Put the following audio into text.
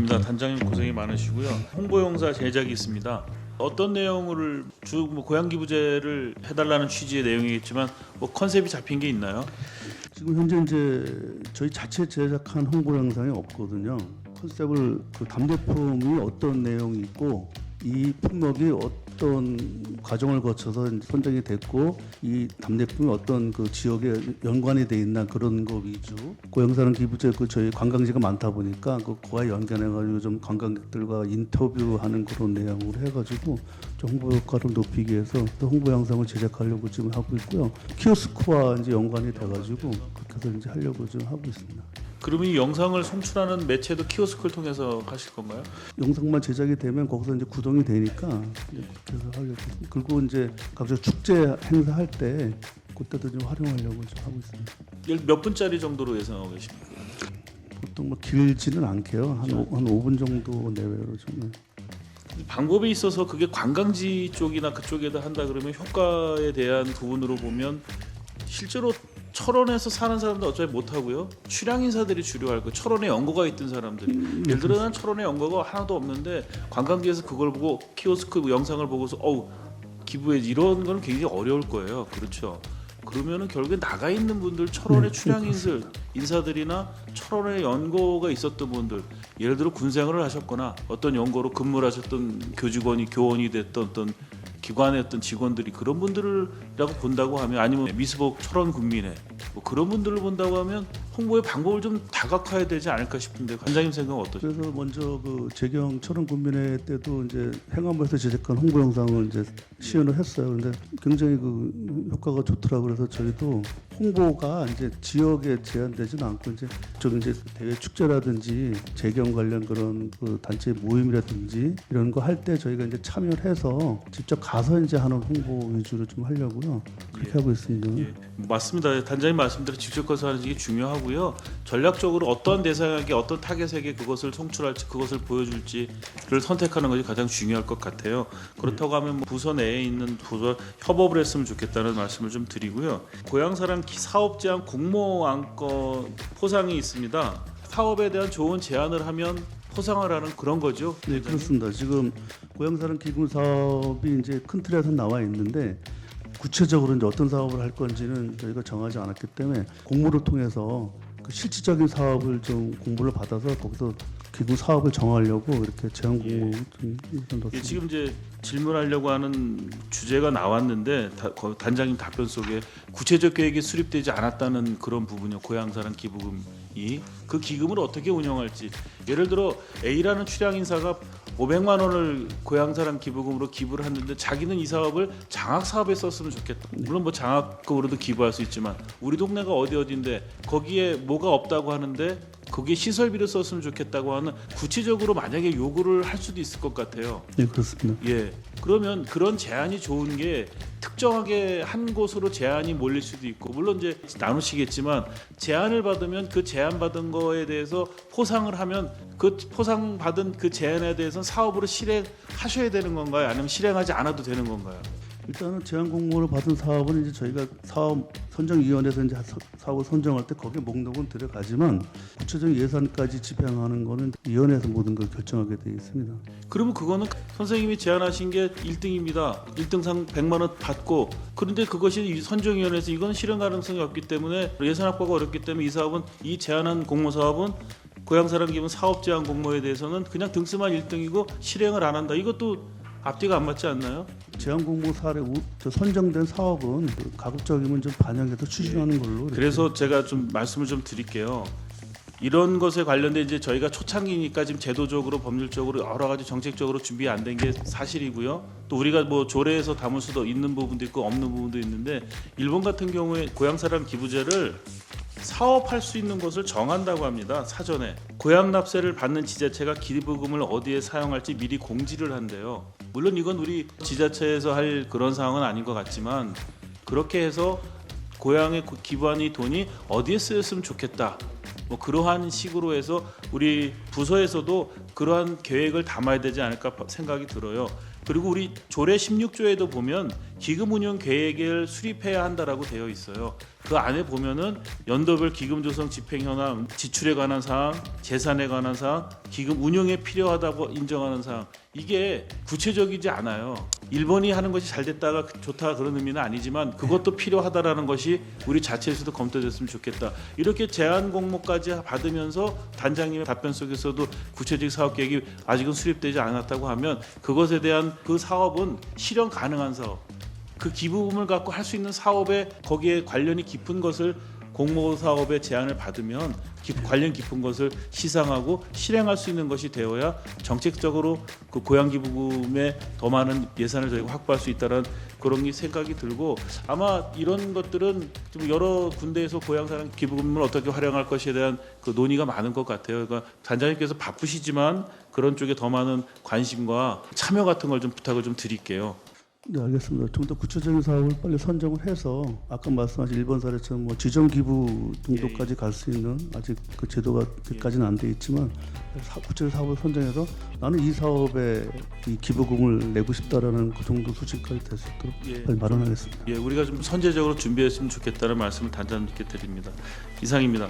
반갑습니다. 단장님 고생이 많으시고요. 홍보용사 제작이 있습니다. 어떤 내용을 고양 기부제를 해달라는 취지의 내용이겠지만 컨셉이 잡힌 게 있나요? 지금 현재 이제 저희 자체 제작한 홍보 영상이 없거든요. 컨셉을 답례품이 어떤 내용이 있고 이 품목이 어떤 과정을 거쳐서 선정이 됐고 이 답례품이 어떤 지역에 연관이 돼 있나 그런 거 위주. 고양사랑 기부제 저희 관광지가 많다 보니까 그와 연관해가지고 좀 관광객들과 인터뷰하는 그런 내용으로 해가지고 좀 홍보 효과를 높이기 위해서 또 홍보 영상을 제작하려고 지금 하고 있고요. 키오스크와 이제 연관이 돼가지고 그렇게 해서 이제 하려고 지금 하고 있습니다. 그러면 이 영상을 송출하는 매체도 키오스크를 통해서 하실 건가요? 영상만 제작이 되면 거기서 이제 구동이 되니까 이제 그렇게 해서 하려고 있습니다. 그리고 이제 각종 축제 행사할 때 그때도 좀 활용하려고 좀 하고 있습니다. 몇 분짜리 정도로 예상하고 계십니까? 보통 뭐 길지는 않게요. 한 5분 정도 내외로 좀. 방법에 있어서 그게 관광지 쪽이나 그쪽에다 한다 그러면 효과에 대한 부분으로 보면 실제로 철원에서 사는 사람들 어차피 못 하고요. 출향 인사들이 주로 할 거. 철원에 연고가 있던 사람들. 예를 들어 난 철원에 연고가 하나도 없는데 관광지에서 그걸 보고 키오스크 영상을 보고서 기부해 이런 건 굉장히 어려울 거예요. 그렇죠. 그러면은 결국에 나가 있는 분들 철원의 출향 인사들이나 철원에 연고가 있었던 분들 예를 들어 군생활을 하셨거나 어떤 연고로 근무를 하셨던 교원이 됐던 어떤 기관의 어떤 직원들이 그런 분들이라고 본다고 하면 아니면 미스복 철원 군민회 그런 분들을 본다고 하면 홍보의 방법을 좀 다각화해야 되지 않을까 싶은데 관장님 생각은 어떠세요? 그래서 먼저 재경 철원 군민회 때도 이제 행안부에서 제작한 홍보 영상을 이제 시연을 했어요. 그런데 굉장히 효과가 좋더라고요. 그래서 저희도 홍보가 이제 지역에 제한되지는 않고 이제 대외 축제라든지 재경 관련 그런 단체 모임이라든지 이런 거 할 때 저희가 이제 참여를 해서 직접 가서 이제 하는 홍보 위주로 좀 하려고요. 그렇게 하고 있습니다. 예. 맞습니다. 단장님 말씀대로 직접 가서 하는 게 중요하고요. 전략적으로 어떤 대상에게 어떤 타겟에게 그것을 송출할지 그것을 보여줄지를 선택하는 것이 가장 중요할 것 같아요. 그렇다고 하면 부서 내에 있는 부서 협업을 했으면 좋겠다는 말씀을 좀 드리고요. 고양사랑 사업 제한 공모 안건 포상이 있습니다. 사업에 대한 좋은 제안을 하면 포상을 하는 그런 거죠. 네, 그렇습니다. 지금 고양사랑 기부 사업이 이제 큰 틀에서 나와 있는데 구체적으로 이제 어떤 사업을 할 건지는 저희가 정하지 않았기 때문에 공모를 통해서 실질적인 사업을 좀 공모를 받아서 거기서 기부 사업을 정하려고 이렇게 제안 공모 좀 넣었습니다. 지금 이제 질문하려고 하는 주제가 나왔는데 단장님 답변 속에 구체적 계획이 수립되지 않았다는 그런 부분이요. 고양사랑 기부금이 그 기금을 어떻게 운영할지 예를 들어 A라는 출향 인사가 500만 원을 고양사랑 기부금으로 기부를 했는데 자기는 이 사업을 장학 사업에 썼으면 좋겠다. 물론 장학금으로도 기부할 수 있지만 우리 동네가 어디인데 거기에 뭐가 없다고 하는데 거기에 시설비를 썼으면 좋겠다고 하는 구체적으로 만약에 요구를 할 수도 있을 것 같아요. 네, 그렇습니다. 예. 그러면 그런 제안이 좋은 게 특정하게 한 곳으로 제안이 몰릴 수도 있고 물론 이제 나누시겠지만 제안을 받으면 그 제안 받은 거에 대해서 포상을 하면 그 포상 받은 그 제안에 대해서는 사업으로 실행하셔야 되는 건가요? 아니면 실행하지 않아도 되는 건가요? 일단은 제안 공모를 받은 사업은 이제 저희가 사업 선정위원회에서 이제 사업을 선정할 때 거기에 목록은 들어가지만 구체적인 예산까지 집행하는 거는 위원회에서 모든 걸 결정하게 되어 있습니다. 그러면 그거는 선생님이 제안하신 게 1등입니다. 1등상 100만 원 받고 그런데 그것이 선정위원회에서 이건 실행 가능성이 없기 때문에 예산 확보가 어렵기 때문에 이 사업은 이 제안한 공모 사업은 고양사랑 기부 사업 제안 공모에 대해서는 그냥 등수만 1등이고 실행을 안 한다. 이것도 앞뒤가 안 맞지 않나요? 제안 공모 사례 선정된 사업은 가급적이면 좀 반영해서 추진하는 걸로. 그래서 제가 좀 말씀을 좀 드릴게요. 이런 것에 관련된 이제 저희가 초창기니까 지금 제도적으로 법률적으로 여러 가지 정책적으로 준비 안 된 게 사실이고요. 또 우리가 조례에서 담을 수도 있는 부분도 있고 없는 부분도 있는데 일본 같은 경우에 고양사랑 기부제를 사업할 수 있는 곳을 정한다고 합니다. 사전에 고양 납세를 받는 지자체가 기부금을 어디에 사용할지 미리 공지를 한대요. 물론 이건 우리 지자체에서 할 그런 상황은 아닌 것 같지만 그렇게 해서 고양에 기부한 이 돈이 어디에 쓰였으면 좋겠다. 그러한 식으로 해서 우리 부서에서도 그러한 계획을 담아야 되지 않을까 생각이 들어요. 그리고 우리 조례 16조에도 보면 기금 운용 계획을 수립해야 한다라고 되어 있어요. 그 안에 보면은 연도별 기금 조성 집행 현황, 지출에 관한 사항, 재산에 관한 사항, 기금 운용에 필요하다고 인정하는 사항, 이게 구체적이지 않아요. 일본이 하는 것이 잘 됐다가 좋다 그런 의미는 아니지만 그것도 필요하다라는 것이 우리 자체에서도 검토됐으면 좋겠다. 이렇게 제안 공모까지 받으면서 단장님의 답변 속에서도 구체적 사업 계획이 아직은 수립되지 않았다고 하면 그것에 대한 그 사업은 실현 가능한 사업, 그 기부금을 갖고 할 수 있는 사업에 거기에 관련이 깊은 것을 공모 사업의 제안을 받으면 관련 깊은 것을 시상하고 실행할 수 있는 것이 되어야 정책적으로 그 고양 기부금에 더 많은 예산을 저희가 확보할 수 있다는 그런 생각이 들고, 아마 이런 것들은 좀 여러 군데에서 고양사랑 기부금을 어떻게 활용할 것에 대한 그 논의가 많은 것 같아요. 그러니까 단장님께서 바쁘시지만 그런 쪽에 더 많은 관심과 참여 같은 걸 좀 부탁을 좀 드릴게요. 네, 알겠습니다. 좀 더 구체적인 사업을 빨리 선정을 해서 아까 말씀하신 일본 사례처럼 뭐 지정 기부 정도까지 갈 수 있는, 아직 그 제도가 그까지는 안 돼 있지만 구체적 사업을 선정해서 나는 이 사업에 이 기부금을 내고 싶다라는 그 정도 수준까지 될 수 있도록 빨리 마련하겠습니다. 우리가 좀 선제적으로 준비했으면 좋겠다는 말씀을 단장님께 드립니다. 이상입니다.